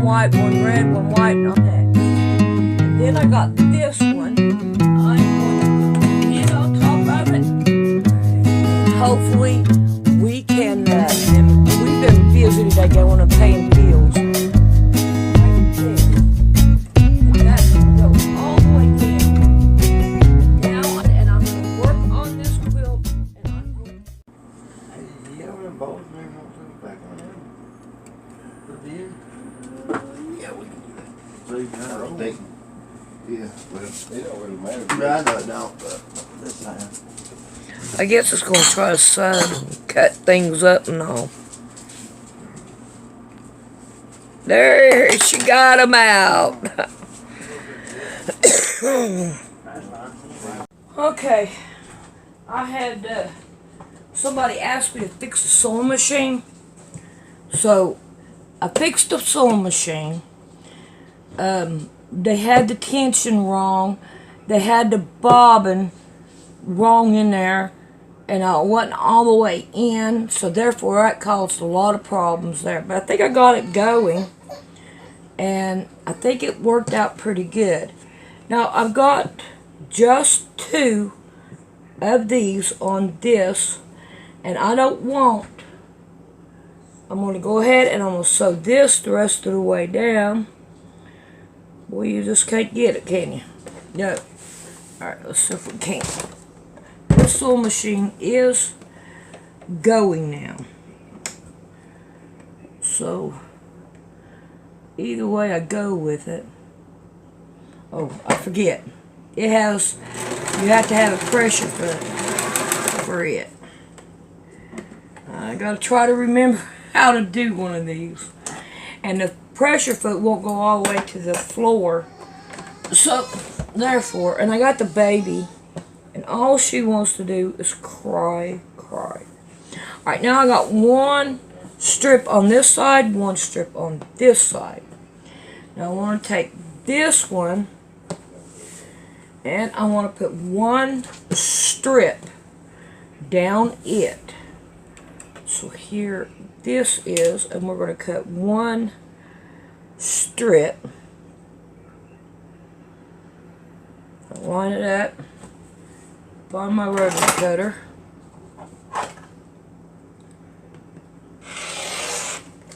white, one red, one white, and on that. And then I got this one. I'm going to put it on top of it. Hopefully, we can, we've been busy today, I want to pay bills. Yeah, well, it don't really matter. No, I know it don't, but this time. I guess it's going to try to sew and cut things up and all. There, she got them out. Okay, I had somebody asked me to fix the sewing machine. So, I fixed the sewing machine. They had the tension wrong. They had the bobbin wrong in there. And I wasn't all the way in. So therefore that caused a lot of problems there. But I think I got it going. And I think it worked out pretty good. Now I've got just 2 of these on this. And I don't want. I'm going to go ahead and I'm going to sew this the rest of the way down. Well, you just can't get it, can you? No. Alright, let's see if we can. This sewing machine is going now. So, either way I go with it. Oh, I forget. It has, you have to have a pressure foot for it. I gotta try to remember how to do one of these. And the pressure foot won't go all the way to the floor. So, therefore, and I got the baby, and all she wants to do is cry. Alright, now I got 1 strip on this side, 1 strip on this side. Now I want to take this one, and I want to put 1 strip down it. So here this is, and we're going to cut 1 strip. Line it up. Find my rotary cutter.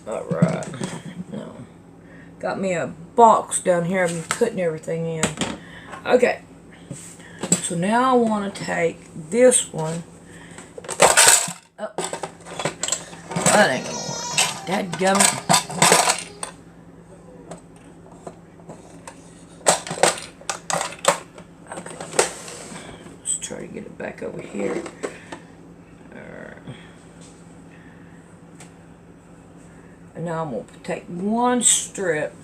Alright. Now, got me a box down here. I'm putting everything in. Okay. So now I want to take this one. Oh. That ain't gonna work. Dadgummit. Try to get it back over here. And now I'm going to take 1 strip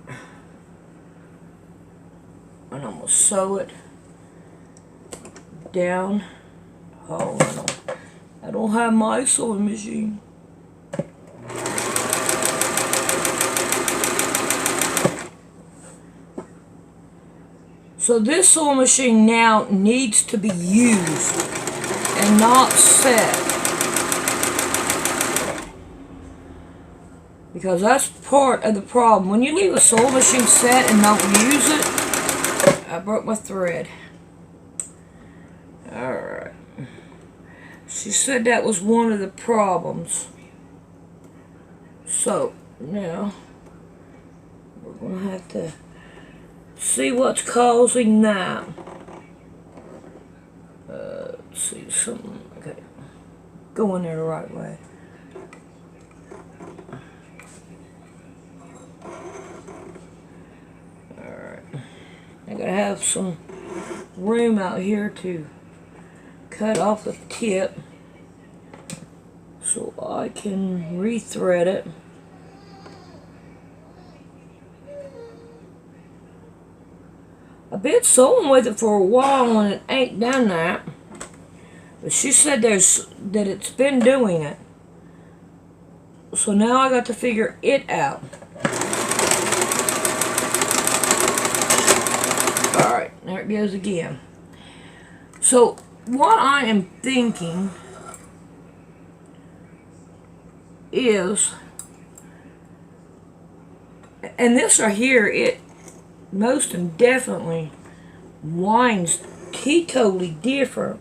and I'm going to sew it down. Oh, I don't have my sewing machine. So this sewing machine now needs to be used and not set. Because that's part of the problem. When you leave a sewing machine set and don't use it, I broke my thread. Alright. She said that was one of the problems. So, now, we're going to have to see what's causing that. Let's see, something, okay. Go in there the right way. Alright. I gotta have some room out here to cut off the tip so I can rethread it. I've been sewing with it for a while and it ain't done that. But she said that it's been doing it. So now I got to figure it out. Alright, there it goes again. So what I am thinking is And this right here, it most definitely winds totally different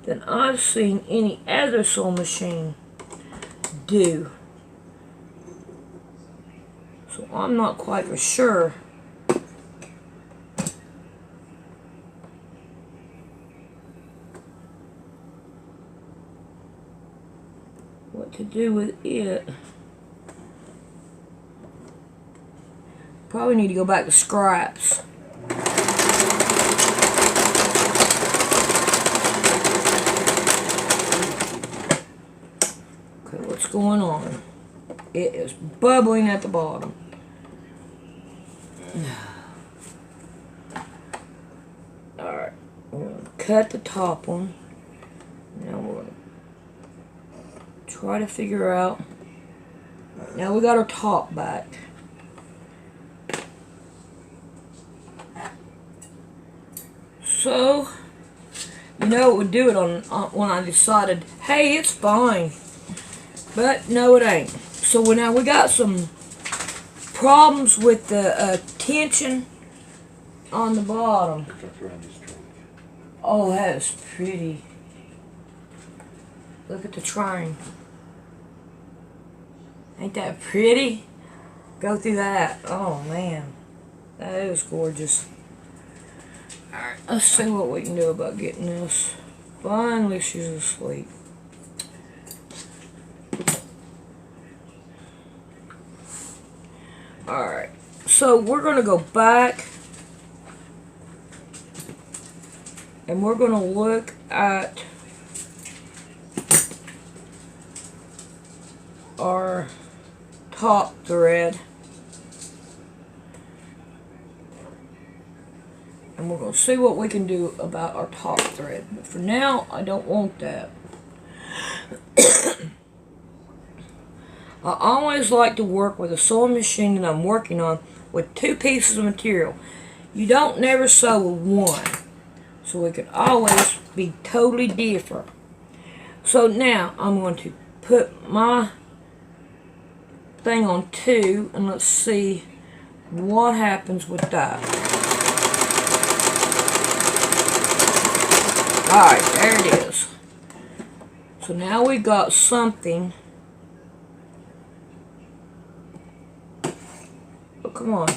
than I've seen any other sewing machine do. So I'm not quite for sure what to do with it. Probably need to go back to scraps. Okay, what's going on? It is bubbling at the bottom. Alright, we're going to cut the top one. Now we're going to try to figure out. Now we got our top back. So, you know, it would do it on when I decided, hey, it's fine. But no, it ain't. So now we got some problems with the tension on the bottom. Oh, that is pretty. Look at the train. Ain't that pretty? Go through that. Oh, man. That is gorgeous. Alright, let's see what we can do about getting this. Finally, she's asleep. Alright, so we're going to go back and we're going to look at our top thread. And we're going to see what we can do about our top thread. But for now, I don't want that. I always like to work with a sewing machine that I'm working on with two pieces of material. You don't never sew with one. So it could always be totally different. So now, I'm going to put my thing on 2 and let's see what happens with that. Alright, there it is. So now we got something. Oh, come on.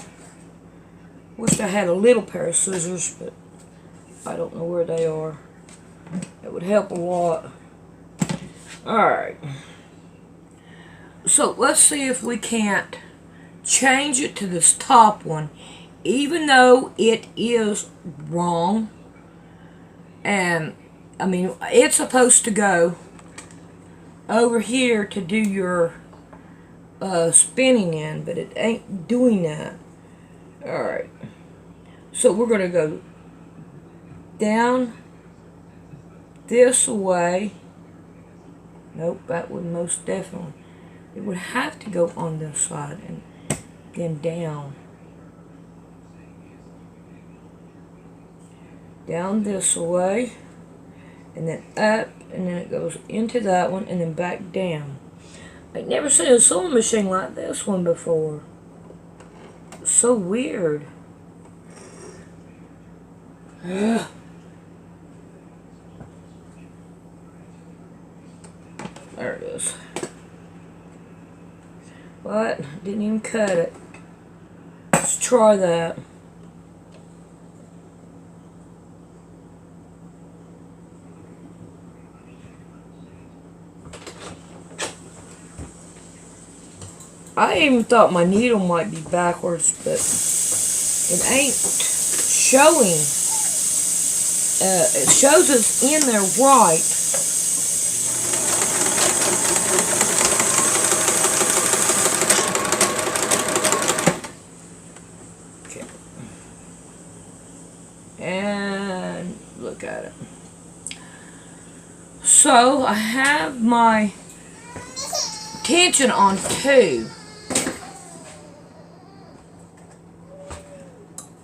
Wish I had a little pair of scissors, but I don't know where they are. It would help a lot. Alright. So let's see if we can't change it to this top one, even though it is wrong. And, I mean, it's supposed to go over here to do your spinning in, but it ain't doing that. Alright. So we're going to go down this way. Nope, that would most definitely. It would have to go on this side and then down. Down this way, and then up, and then it goes into that one, and then back down. I've never seen a sewing machine like this one before. It's so weird. Ugh. There it is. What? Didn't even cut it. Let's try that. I even thought my needle might be backwards, but it ain't showing. It shows it's in there right. Okay. And look at it. So I have my tension on 2.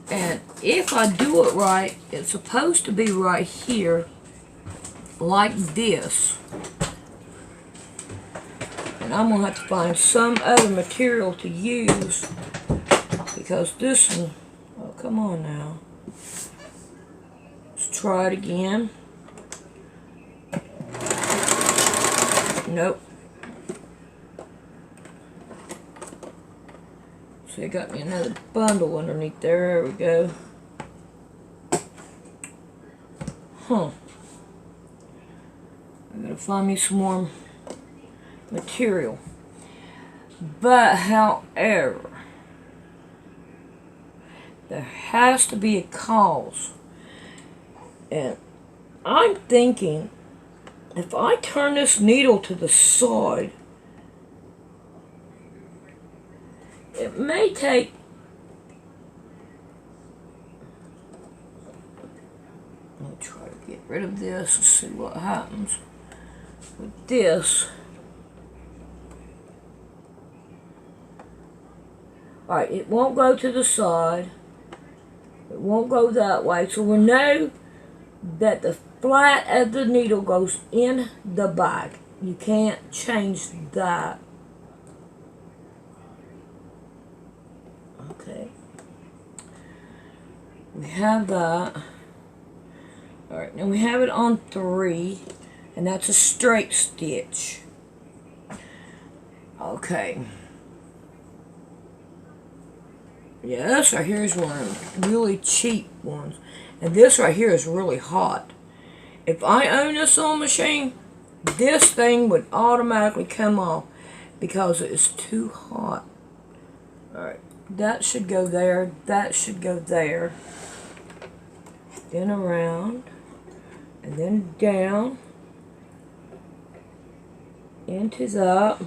And if I do it right, it's supposed to be right here, like this. And I'm going to have to find some other material to use because this one, oh, come on now. Let's try it again. Nope. So it got me another bundle underneath there. There we go. Huh. I'm gonna find me some more material. But however, there has to be a cause. And I'm thinking, if I turn this needle to the side, it may take, let me try to get rid of this and see what happens with this. Alright, it won't go to the side. It won't go that way. So we know that the flat of the needle goes in the bag. You can't change that. Okay. We have that. Alright, now we have it on 3. And that's a straight stitch. Okay. Yeah, this right here is one of the really cheap ones. And this right here is really hot. If I own this sewing machine, this thing would automatically come off because it is too hot. Alright, that should go there. That should go there. Then around. And then down. Into that.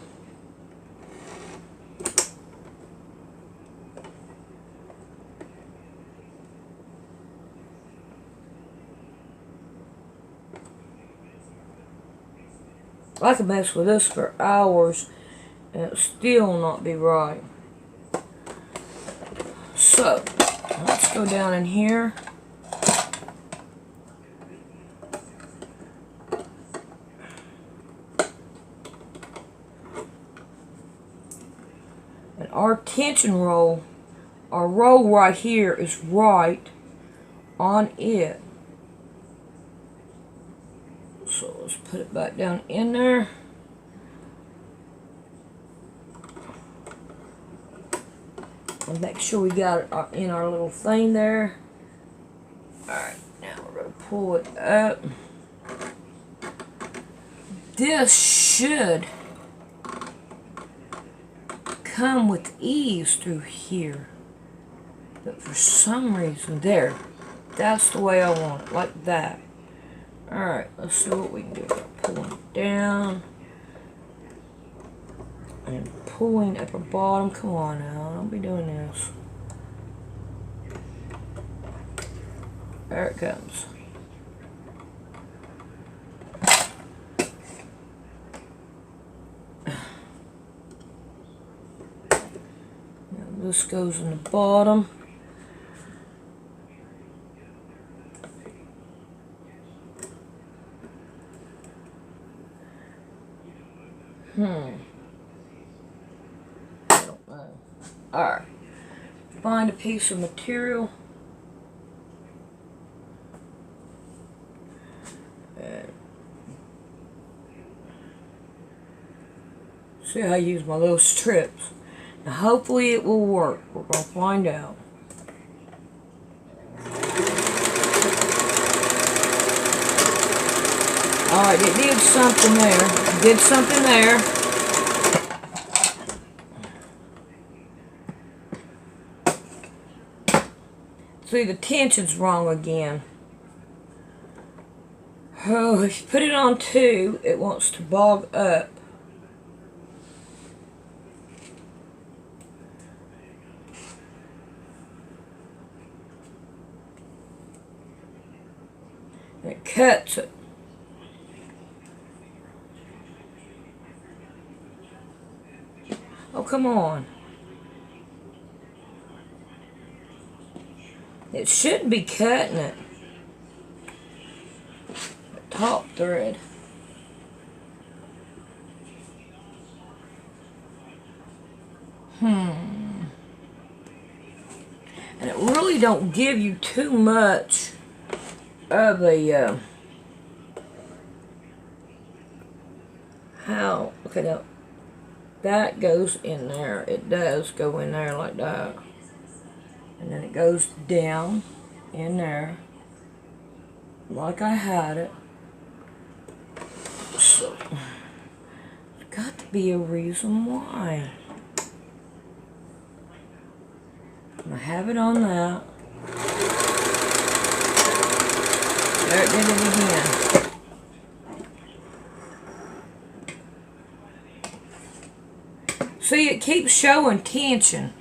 I could mess with this for hours and it'll still not be right. So, let's go down in here. And our tension roll, our roll right here is right on it. So let's put it back down in there. And make sure we got it in our little thing there. Alright, now we're going to pull it up. This should come with ease through here. But for some reason, there. That's the way I want it, like that. Alright, let's see what we can do. Pulling it down. And pulling at the bottom. Come on now, don't be doing this. There it comes. Now this goes in the bottom. I don't know. Alright. Find a piece of material. And see how I use my little strips. Now hopefully it will work. We're going to find out. Alright, it did something there. It did something there. See, the tension's wrong again. Oh, if you put it on 2, it wants to bog up. And it cuts it. Oh, come on. It shouldn't be cutting it. The top thread. really don't give you too much of a how. Okay, now that goes in there. It does go in there like that, and then it goes down in there like I had it. So there's got to be a reason why. I have it on that. There it did it again. See, it keeps showing tension.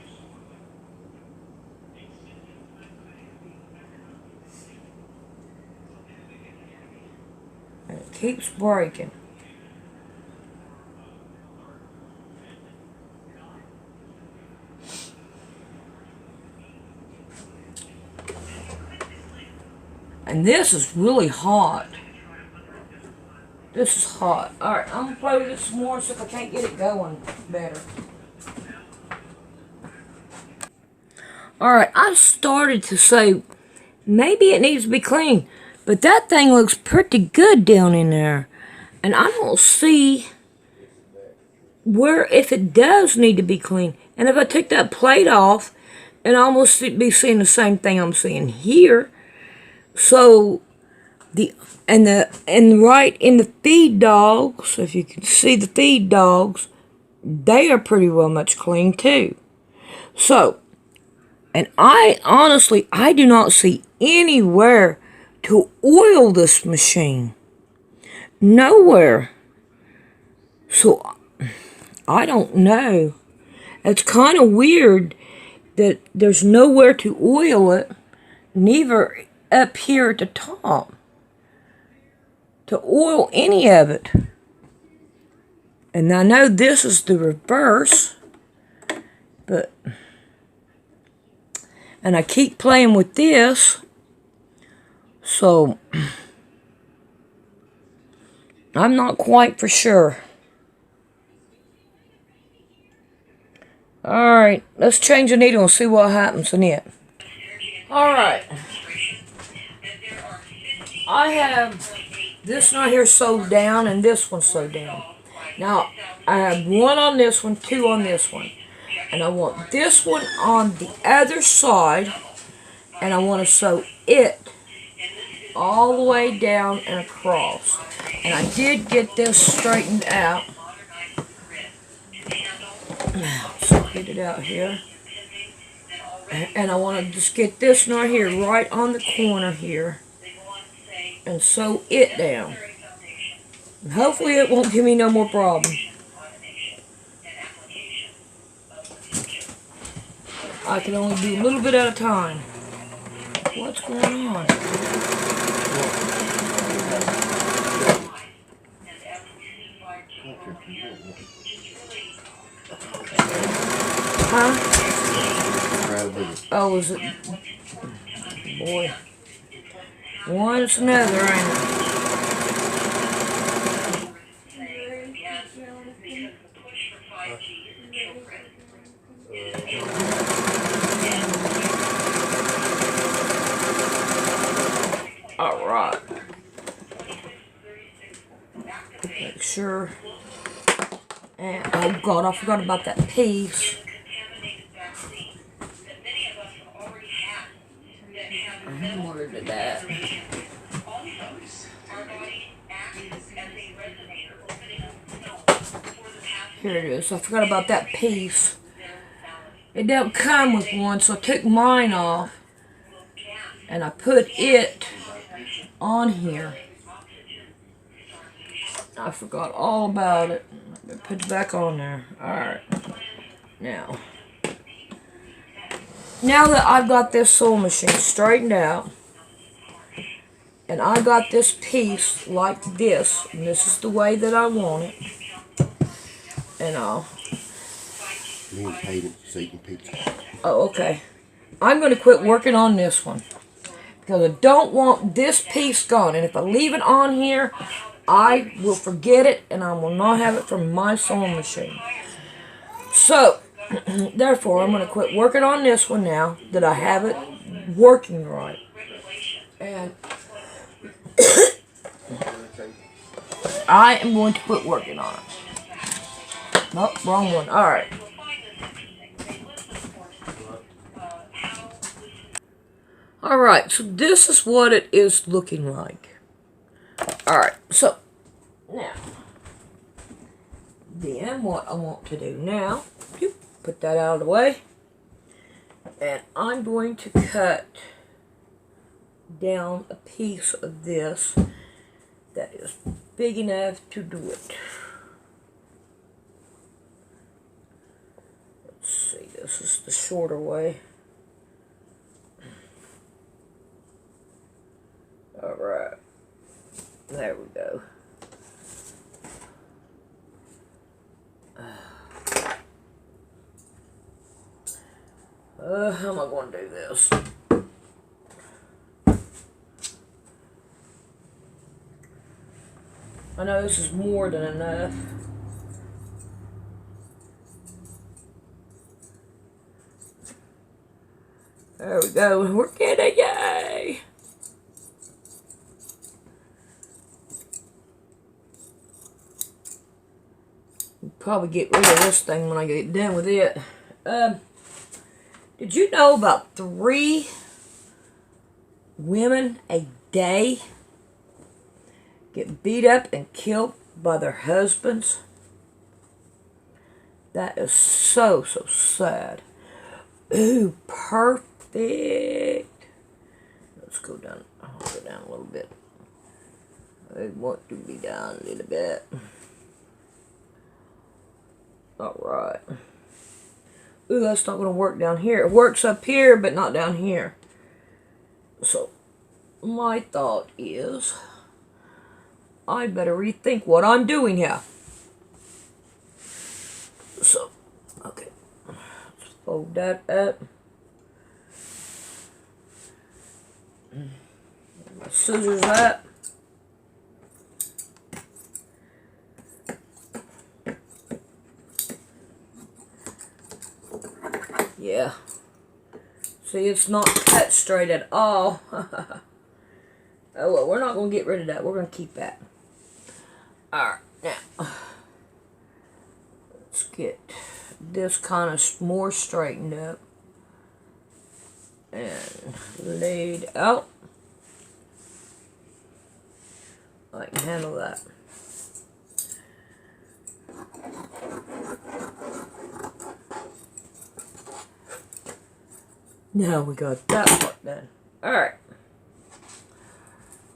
And it keeps breaking. And this is really hot. This is hot. Alright, I'm going to play with this some more, see if I can't get it going better. Alright, I started to say maybe it needs to be clean. But that thing looks pretty good down in there. And I don't see where, if it does need to be clean. And if I take that plate off, and I almost be seeing the same thing I'm seeing here. So right in the feed dogs, if you can see the feed dogs, they are pretty well much clean too. So, and I honestly do not see anywhere to oil this machine. Nowhere. So I don't know. It's kind of weird that there's nowhere to oil it, neither up here at the top to oil any of it. And I know this is the reverse, but, and I keep playing with this, so I'm not quite for sure. Alright, let's change the needle and see what happens in it. Alright. I have this right here sewed down and this one sewed down. Now, I have one on this one, two on this one. And I want this one on the other side. And I want to sew it all the way down and across. And I did get this straightened out. Now, so get it out here. And I want to just get this right here, right on the corner here. And sew it down. And hopefully it won't give me no more problem. I can only do a little bit at a time. What's going on? Huh? Oh, is it? Boy. One, it's another, ain't it? Alright. Make sure. And, oh God, I forgot about that piece. Where did that? Here it is. I forgot about that piece. It don't come with one, so I took mine off and I put it on here. I forgot all about it. Put it back on there. Alright. Now that I've got this sewing machine straightened out, and I got this piece like this, and this is the way that I want it, and oh, okay. I'm going to quit working on this one, because I don't want this piece gone, and if I leave it on here, I will forget it, and I will not have it from my sewing machine. So, therefore, I'm going to quit working on this one now that I have it working right. And I am going to put working on it. Nope, wrong one. Alright. Alright, so this is what it is looking like. Alright, so now, then what I want to do now, put that out of the way, and I'm going to cut down a piece of this that is big enough to do it. Let's see, this is the shorter way. Alright, there we go. How am I going to do this? I know this is more than enough. There we go. We're getting yay! Probably get rid of this thing when I get done with it. Did you know about 3 women a day get beat up and killed by their husbands? That is so sad. Ooh, perfect. Let's go down. I'll go down a little bit. I want to be down a little bit. Alright. Ooh, that's not going to work down here. It works up here, but not down here. So, my thought is, I better rethink what I'm doing here. So, okay. Let's fold that up. My scissors up. Yeah. See, it's not cut straight at all. Oh, well, we're not going to get rid of that. We're going to keep that. Alright, now, let's get this kind of more straightened up and laid out. I can handle that. Now we got that part done. Alright.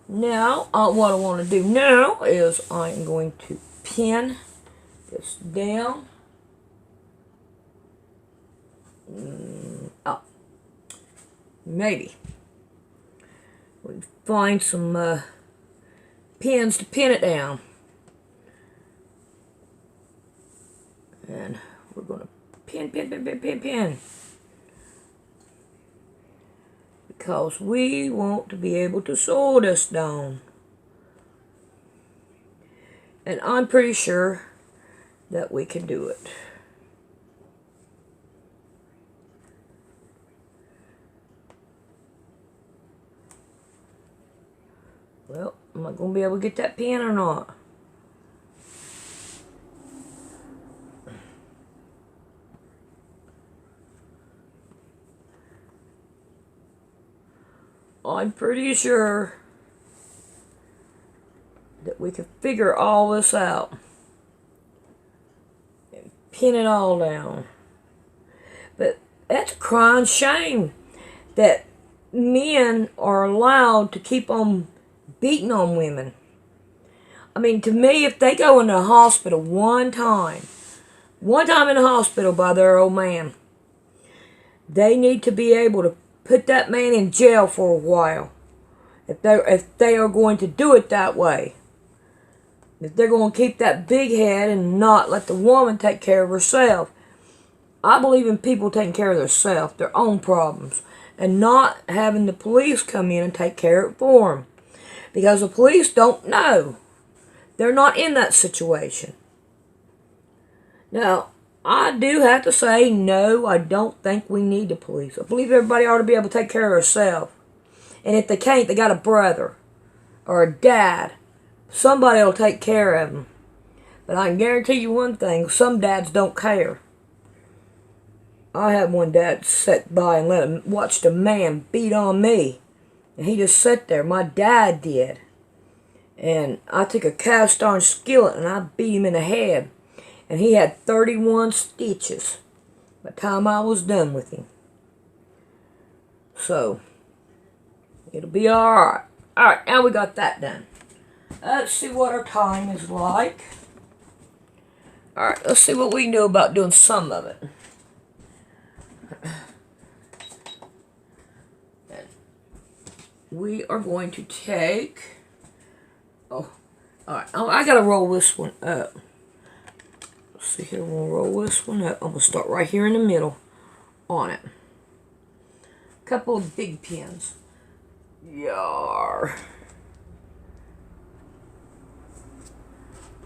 Now, what I want to do now is I'm going to pin this down. Oh. Maybe. We find some pins to pin it down. And we're going to pin. Because we want to be able to sew this down. And I'm pretty sure that we can do it. Well, am I going to be able to get that pin or not? I'm pretty sure that we can figure all this out and pin it all down. But that's a crying shame that men are allowed to keep on beating on women. I mean, to me, if they go into the hospital one time in the hospital by their old man, they need to be able to put that man in jail for a while. If they are going to do it that way. If they're going to keep that big head and not let the woman take care of herself. I believe in people taking care of themselves, their own problems, and not having the police come in and take care of it for them. Because the police don't know. They're not in that situation. Now, I do have to say, no, I don't think we need the police. I believe everybody ought to be able to take care of herself. And if they can't, they got a brother or a dad. Somebody will take care of them. But I can guarantee you one thing, some dads don't care. I had one dad sit by and watched a man beat on me. And he just sat there. My dad did. And I took a cast iron skillet and I beat him in the head. And he had 31 stitches by the time I was done with him. So, it'll be alright. Alright, now we got that done. Let's see what our time is like. Alright, let's see what we can do about doing some of it. We are going to take... Oh, alright. I gotta roll this one up. Let's see here, we'll roll this one up. I'm gonna start right here in the middle on it. Couple of big pins. Yar.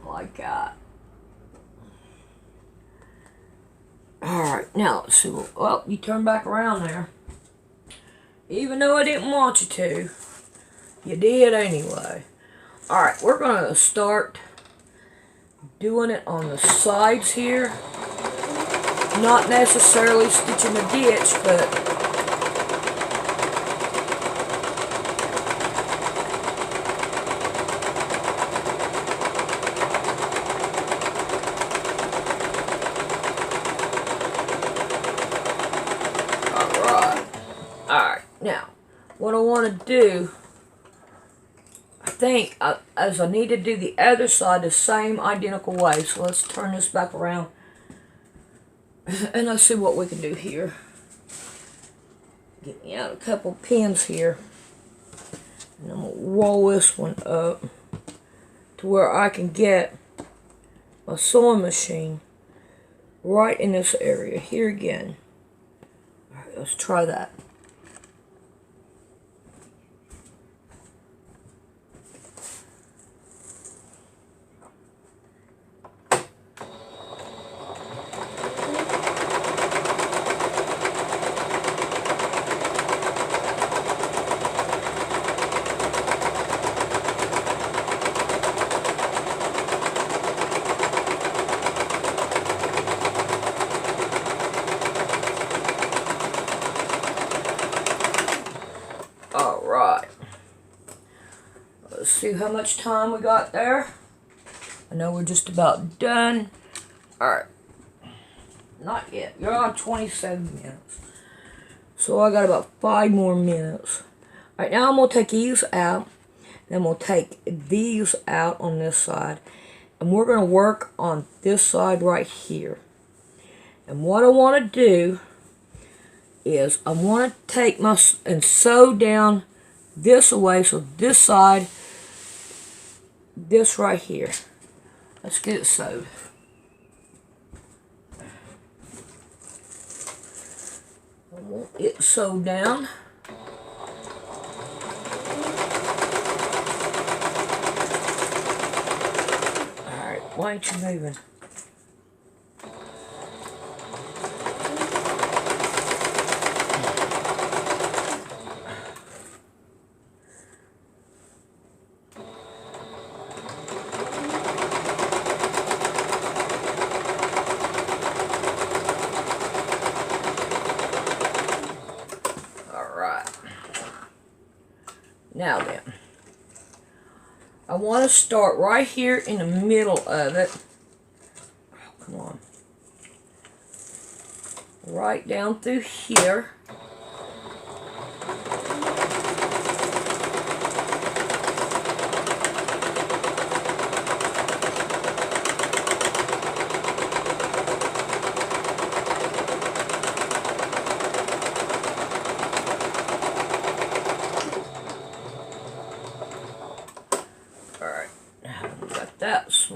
Like that. Alright, now let's see. Well, you turn back around there. Even though I didn't want you to, you did anyway. Alright, we're going to start doing it on the sides here. Not necessarily stitching the ditch, but... Alright, now, what I want to do, I think, as I need to do the other side the same identical way. So let's turn this back around. And let's see what we can do here. Get me out a couple pins here. And I'm going to roll this one up to where I can get my sewing machine right in this area. Here again. Alright, let's try that. Alright. Let's see how much time we got there. I know we're just about done. Alright. Not yet. You're on 27 minutes. So I got about 5 more minutes. Alright, now I'm going to take these out. Then I'm going to take these out on this side. And we're going to work on this side right here. And what I want to do is I want to take my and sew down this away, so this side, this right here. Let's get it sewed. I want it sewed down. Alright, why ain't you moving? Now then, I want to start right here in the middle of it. Oh, come on. Right down through here.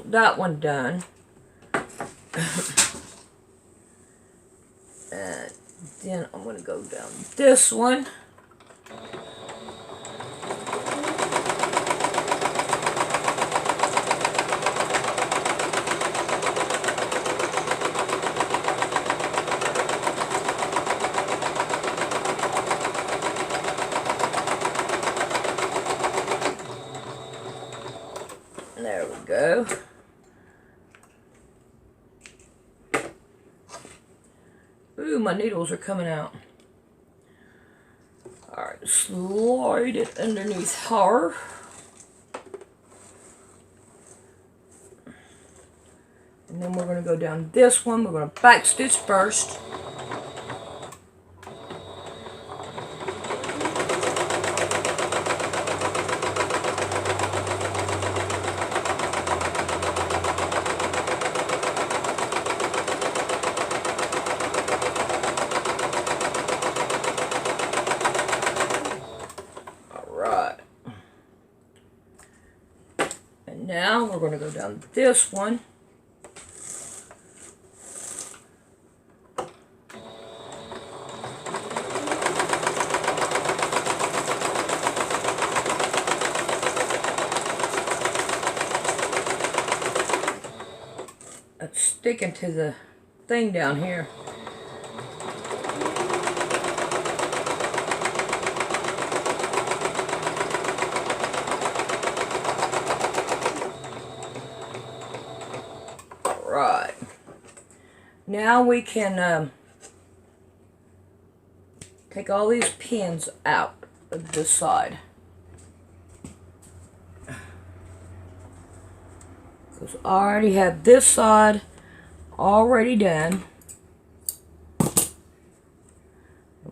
That one done. And then I'm going to go down this one. There we go. Ooh, my needles are coming out. Alright, slide it underneath her. And then we're going to go down this one. We're going to back stitch first. Now we're going to go down this one. It's sticking to the thing down here. Right. Now we can take all these pins out of this side. Because I already have this side already done. And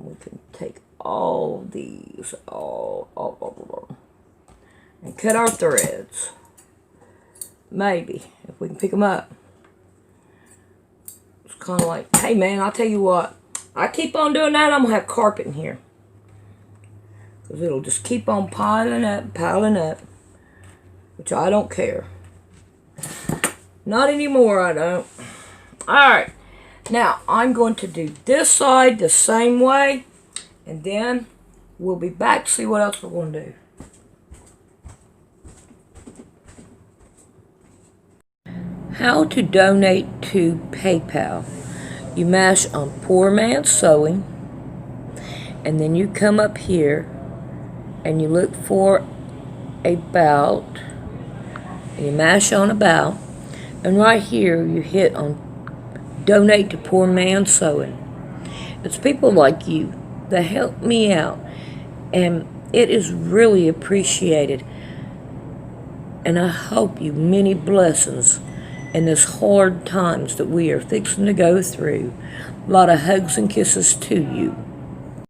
we can take all these, all, and cut our threads. Maybe, if we can pick them up. Kind of like, hey man, I'll tell you what, I keep on doing that, I'm gonna have carpet in here, because it'll just keep on piling up, which I don't care. Not anymore, I don't. Alright, now I'm going to do this side the same way, and then we'll be back to see what else we're going to do. How to donate to PayPal. You mash on Poor Man's Sewing, and then you come up here and you look for About, and you mash on About, and right here you hit on Donate to Poor Man's Sewing. It's people like you that help me out, and it is really appreciated, and I hope you many blessings in this hard times that we are fixing to go through. A lot of hugs and kisses to you.